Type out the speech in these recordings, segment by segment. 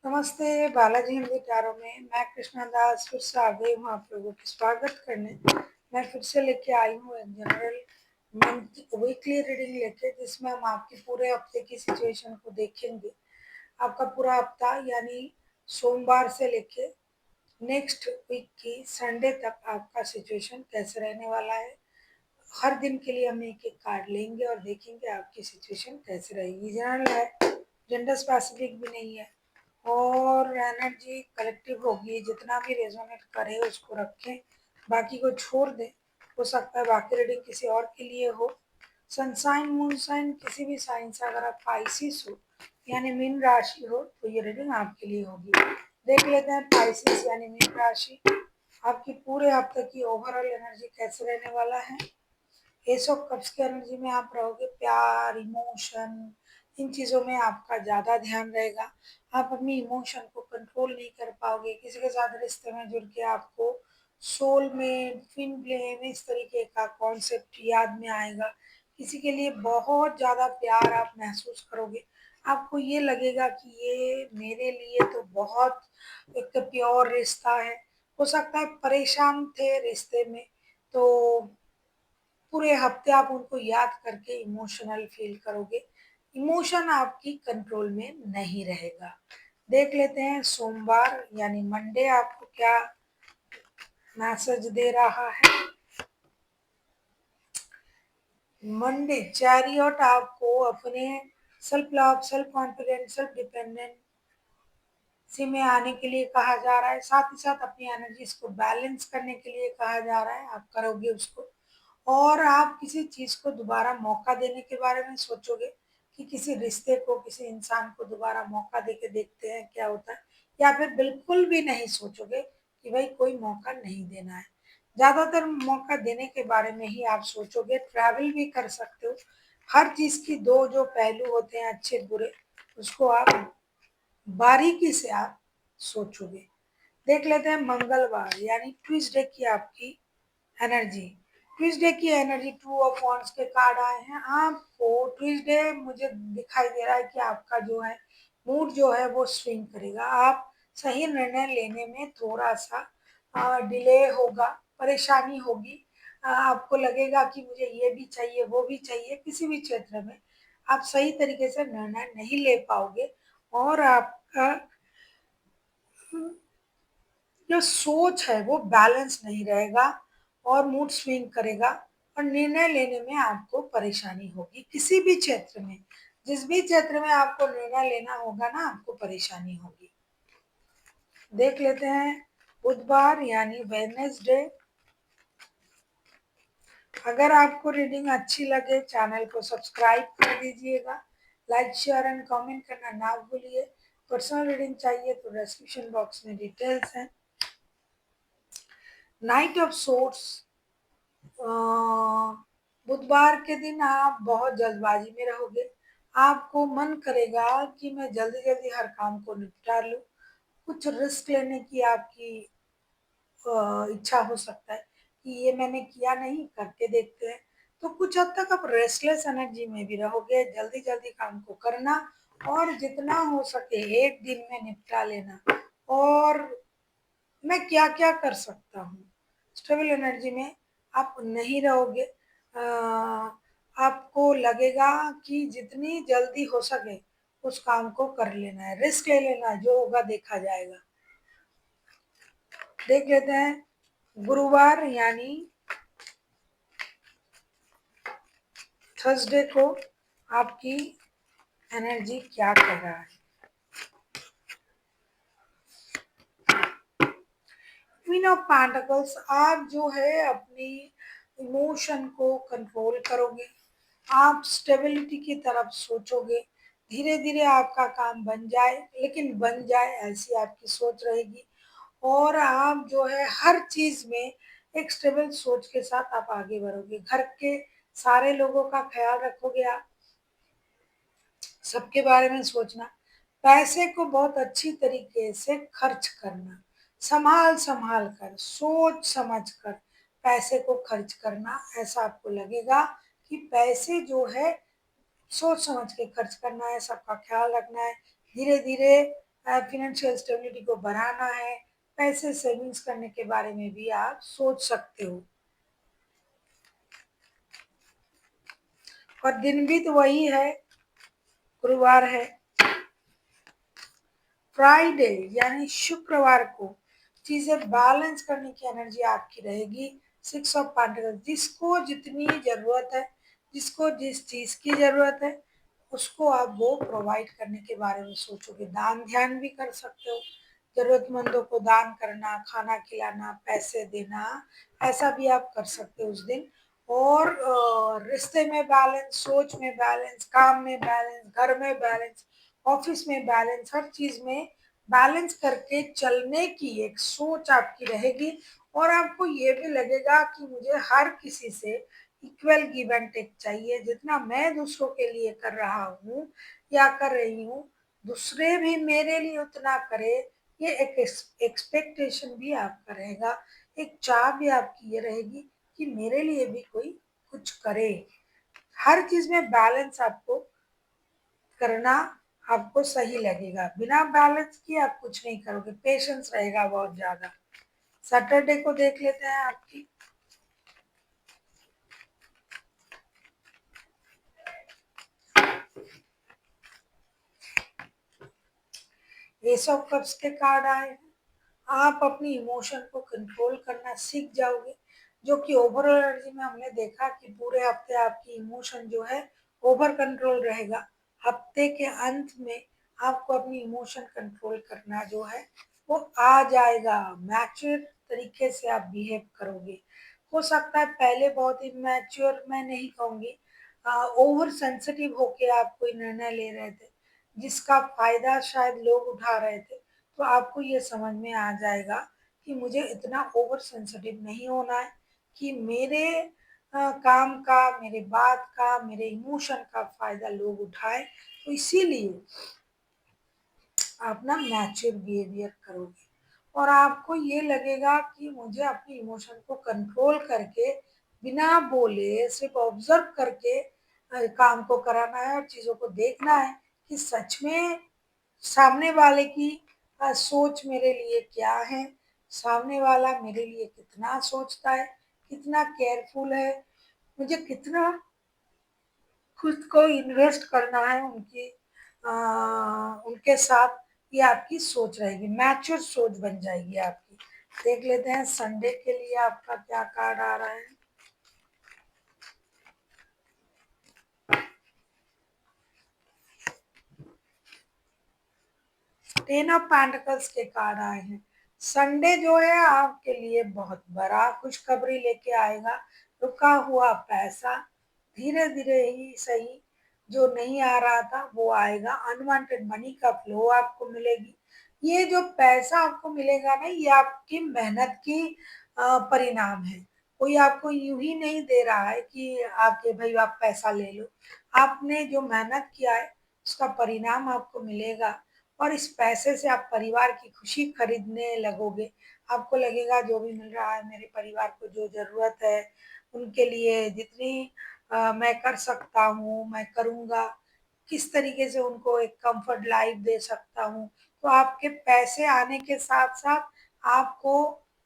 नमस्ते बालाजी हिंदी टैरो में मैं कृष्णा दास फिर से आ गई हूँ आप लोगों की स्वागत करने। मैं फिर से लेके आई हूँ एक जनरल मंथ वीकली रीडिंग लेके, जिसमें हम आपके पूरे हफ्ते की सिचुएशन को देखेंगे। आपका पूरा हफ्ता यानी सोमवार से लेके नेक्स्ट वीक की संडे तक आपका सिचुएशन कैसे रहने वाला है। हर दिन के लिए हम एक एक कार्ड लेंगे और देखेंगे आपकी सिचुएशन कैसे रहेगी। जनरल है, जेंडर स्पेसिफिक भी नहीं है और एनर्जी कलेक्टिव होगी। जितना भी रेजोनेट करे उसको रखें, बाकी को छोड़ दें। हो सकता है बाकी रीडिंग किसी और के लिए हो। सनसाइन मून साइन किसी भी साइन से अगर आप पाइसिस हो यानी मीन राशि हो तो ये रीडिंग आपके लिए होगी। देख लेते हैं पाइसिस यानी मीन राशि आपकी पूरे हफ्ते की ओवरऑल एनर्जी कैसे रहने वाला है। एस ऑफ कप्स की एनर्जी में आप रहोगे। प्यार, इमोशन, इन चीज़ों में आपका ज़्यादा ध्यान रहेगा। आप अपनी इमोशन को कंट्रोल नहीं कर पाओगे। किसी के साथ रिश्ते में जुड़ के आपको सोलमेट, ट्विन फ्लेम इस तरीके का कॉन्सेप्ट याद में आएगा। किसी के लिए बहुत ज़्यादा प्यार आप महसूस करोगे। आपको ये लगेगा कि ये मेरे लिए तो बहुत एक तो प्योर रिश्ता है। हो सकता है परेशान थे रिश्ते में, तो पूरे हफ्ते आप उनको याद करके इमोशनल फील करोगे। इमोशन आपकी कंट्रोल में नहीं रहेगा। देख लेते हैं सोमवार यानी मंडे आपको क्या मैसेज दे रहा है। मंडे चैरियट आपको अपने self love, self confidence, self dependent सी में आने के लिए कहा जा रहा है। साथ ही साथ अपनी एनर्जीज को बैलेंस करने के लिए कहा जा रहा है। आप करोगे उसको और आप किसी चीज को दोबारा मौका देने के बारे में सोचोगे कि किसी रिश्ते को, किसी इंसान को दोबारा मौका देके देखते हैं क्या होता है। या फिर बिल्कुल भी नहीं सोचोगे कि भाई कोई मौका नहीं देना है। ज्यादातर मौका देने के बारे में ही आप सोचोगे। ट्रैवल भी कर सकते हो। हर चीज की दो जो पहलू होते हैं अच्छे बुरे, उसको आप बारीकी से आप सोचोगे। देख लेते हैं मंगलवार यानी ट्यूसडे की आपकी एनर्जी। ट्यूसडे की एनर्जी टू ऑफ वॉन्ड्स के कार्ड आए हैं। आपको ट्यूसडे मुझे दिखाई दे रहा है कि आपका जो है मूड जो है वो स्विंग करेगा। आप सही निर्णय लेने में थोड़ा सा डिले होगा, परेशानी होगी। आपको लगेगा कि मुझे ये भी चाहिए वो भी चाहिए। किसी भी क्षेत्र में आप सही तरीके से निर्णय नहीं ले पाओगे और आपका जो सोच है वो बैलेंस नहीं रहेगा और मूड स्विंग करेगा और निर्णय लेने में आपको परेशानी होगी। किसी भी क्षेत्र में, जिस भी क्षेत्र में आपको निर्णय लेना होगा ना, आपको परेशानी होगी। देख लेते हैं बुधवार यानी वेडनेसडे। अगर आपको रीडिंग अच्छी लगे चैनल को सब्सक्राइब कर दीजिएगा। लाइक, शेयर एंड कमेंट करना ना भूलिए। पर्सनल रीडिंग चाहिए तो डिस्क्रिप्शन बॉक्स में डिटेल्स हैं। नाइट ऑफ सोर्ट्स, बुधवार के दिन आप बहुत जल्दबाजी में रहोगे। आपको मन करेगा कि मैं जल्दी जल्दी हर काम को निपटा लूं। कुछ रिस्क लेने की आपकी इच्छा हो सकता है कि ये मैंने किया नहीं, करके देखते हैं। तो कुछ हद तक आप रेस्टलेस एनर्जी में भी रहोगे। जल्दी जल्दी काम को करना और जितना हो सके एक दिन में निपटा लेना। और मैं क्या क्या कर सकता हूँ, स्टेबल एनर्जी में आप नहीं रहोगे। आपको लगेगा कि जितनी जल्दी हो सके उस काम को कर लेना है, रिस्क ले लेना है, जो होगा देखा जाएगा। देख लेते हैं गुरुवार यानी थर्सडे को आपकी एनर्जी क्या कर रहा है। क्वीन ऑफ पेंटिकल्स, आप जो है अपनी इमोशन को कंट्रोल करोगे। आप स्टेबिलिटी की तरफ सोचोगे। धीरे धीरे आपका काम बन जाए, लेकिन बन जाए ऐसी आपकी सोच रहेगी। और आप जो है हर चीज में एक स्टेबल सोच के साथ आप आगे बढ़ोगे। घर के सारे लोगों का ख्याल रखोगे आप, सबके बारे में सोचना। पैसे को बहुत अच्छी तरीके से खर्च करना, संभाल संभाल कर, सोच समझ कर पैसे को खर्च करना। ऐसा आपको लगेगा कि पैसे जो है सोच समझ के खर्च करना है, सबका ख्याल रखना है। धीरे धीरे फाइनेंशियल स्टेबिलिटी को बढ़ाना है, पैसे सेविंग्स करने के बारे में भी आप सोच सकते हो। और दिन भी तो वही है, गुरुवार है। फ्राइडे यानी शुक्रवार को चीजें बैलेंस करने की एनर्जी आपकी रहेगी। 6 ऑफ पेंटिकल्स, जिसको जितनी जरूरत है, जिसको जिस चीज की जरूरत है, उसको आप वो प्रोवाइड करने के बारे में सोचोगे। दान ध्यान भी कर सकते हो, जरूरतमंदों को दान करना, खाना खिलाना, पैसे देना, ऐसा भी आप कर सकते हो उस दिन। और रिश्ते में बैलेंस, सोच में बैलेंस, काम में बैलेंस, घर में बैलेंस, ऑफिस में बैलेंस, हर चीज में बैलेंस करके चलने की एक सोच आपकी रहेगी। और आपको ये भी लगेगा कि मुझे हर किसी से इक्वल गिव एंड टेक चाहिए। जितना मैं दूसरों के लिए कर रहा हूँ या कर रही हूँ, दूसरे भी मेरे लिए उतना करे। ये एक एक्सपेक्टेशन भी आपका रहेगा, एक चाह भी आपकी ये रहेगी कि मेरे लिए भी कोई कुछ करे। हर चीज में बैलेंस आपको करना आपको सही लगेगा। बिना बैलेंस किए आप कुछ नहीं करोगे, पेशेंस रहेगा बहुत ज्यादा। सैटरडे को देख लेते हैं आपकी। एस ऑफ कप्स के कार्ड आए हैं। आप अपनी इमोशन को कंट्रोल करना सीख जाओगे, जो कि ओवरऑल एनर्जी में हमने देखा कि पूरे हफ्ते आपकी इमोशन जो है ओवर कंट्रोल रहेगा। हफ्ते के अंत में आपको अपनी इमोशन कंट्रोल करना जो है वो आ जाएगा। मैच्योर तरीके से आप बिहेव करोगे। हो सकता है पहले बहुत ही मैच्योर, मैं नहीं कहूँगी, ओवर सेंसिटिव होके आप कोई निर्णय ले रहे थे, जिसका फायदा शायद लोग उठा रहे थे। तो आपको ये समझ में आ जाएगा कि मुझे इतना ओवर सेंसिटिव नहीं होना है कि मेरे काम का, मेरे बात का, मेरे इमोशन का फायदा लोग उठाए। तो इसीलिए आप ना मैच्योर बिहेवियर करोगे। और आपको ये लगेगा कि मुझे अपनी इमोशन को कंट्रोल करके, बिना बोले, सिर्फ ऑब्जर्व करके काम को कराना है और चीज़ों को देखना है कि सच में सामने वाले की सोच मेरे लिए क्या है, सामने वाला मेरे लिए कितना सोचता है, कितना केयरफुल है, मुझे कितना खुद को इन्वेस्ट करना है उनके साथ। ये आपकी सोच रहेगी, मैच्योर सोच बन जाएगी आपकी। देख लेते हैं संडे के लिए आपका क्या कार्ड आ रहा है। टेन ऑफ पेंटिकल्स के कार्ड आए हैं। संडे जो है आपके लिए बहुत बड़ा खुशखबरी लेके आएगा। रुका हुआ पैसा धीरे धीरे ही सही, जो नहीं आ रहा था वो आएगा। अनवांटेड मनी का फ्लो आपको मिलेगी। ये जो पैसा आपको मिलेगा ना, ये आपकी मेहनत की परिणाम है। कोई आपको यूं ही नहीं दे रहा है कि आपके भाई आप पैसा ले लो। आपने जो मेहनत किया है उसका परिणाम आपको मिलेगा। और इस पैसे से आप परिवार की खुशी खरीदने लगोगे। आपको लगेगा जो भी मिल रहा है मेरे परिवार को जो ज़रूरत है, उनके लिए जितनी मैं कर सकता हूँ, मैं करूँगा। किस तरीके से उनको एक कम्फर्ट लाइफ दे सकता हूँ। तो आपके पैसे आने के साथ-साथ आपको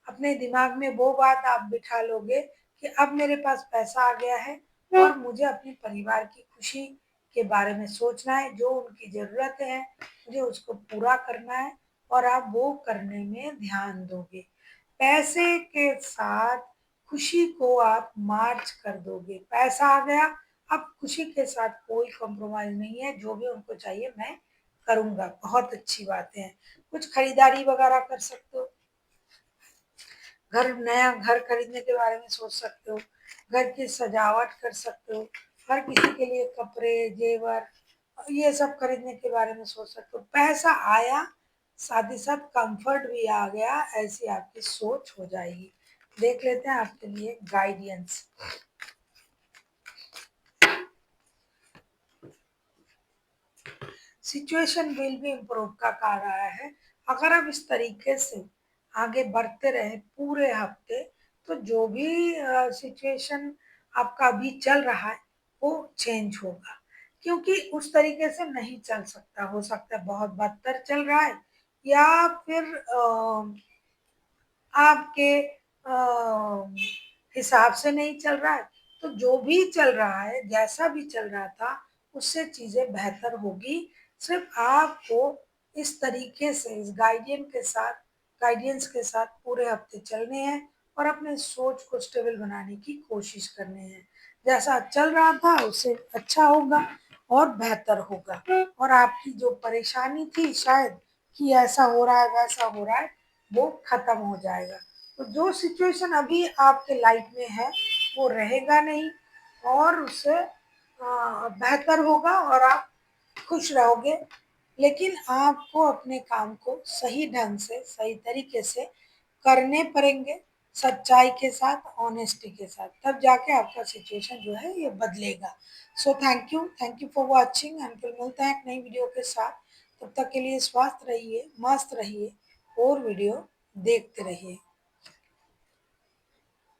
अपने दिमाग में वो बात आप बिठा लोगे कि अब मेरे पास पैसा आ गया है और मुझे अपने परिवार की खुशी के बारे में सोचना है, जो उनकी ज़रूरतें हैं मुझे उसको पूरा करना है। और आप वो करने में ध्यान दोगे। पैसे के साथ खुशी को आप मार्च कर दोगे। पैसा आ गया, अब खुशी के साथ कोई कॉम्प्रोमाइज़ नहीं है, जो भी उनको चाहिए मैं करूँगा। बहुत अच्छी बातें हैं। कुछ खरीदारी वगैरह कर सकते हो। नया घर खरीदने के बारे में सोच सकते हो। घर की सजावट कर सकते हो। हर किसी के लिए कपड़े, जेवर, ये सब खरीदने के बारे में सोच सकते हो। पैसा आया, साथ ही साथ कंफर्ट भी आ गया, ऐसी आपकी सोच हो जाएगी। देख लेते हैं आपके लिए guidance. Situation will be improve का कार्ड आया है। अगर आप इस तरीके से आगे बढ़ते रहे पूरे हफ्ते, तो जो भी सिचुएशन आपका अभी चल रहा है वो चेंज होगा। क्योंकि उस तरीके से नहीं चल सकता, हो सकता है बहुत बदतर चल रहा है, या फिर आपके हिसाब से नहीं चल रहा है, तो जो भी चल रहा है, जैसा भी चल रहा था, उससे चीज़ें बेहतर होगी। सिर्फ आपको इस तरीके से इस गाइडेंस के साथ पूरे हफ्ते चलने हैं और अपने सोच को स्टेबल बनाने की कोशिश करने हैं। जैसा चल रहा था उससे अच्छा होगा और बेहतर होगा, और आपकी जो परेशानी थी शायद कि ऐसा हो रहा है वैसा हो रहा है, वो खत्म हो जाएगा। तो जो सिचुएशन अभी आपके लाइफ में है वो रहेगा नहीं, और उससे बेहतर होगा और आप खुश रहोगे। लेकिन आपको अपने काम को सही ढंग से सही तरीके से करने पड़ेंगे, सच्चाई के साथ, ऑनेस्टी के साथ, तब जाके आपका सिचुएशन जो है ये बदलेगा। So thank you for watching and फिर मिलते हैं एक नई वीडियो के साथ। तब तक के लिए स्वस्थ रहिए, मस्त रहिए और वीडियो देखते रहिए।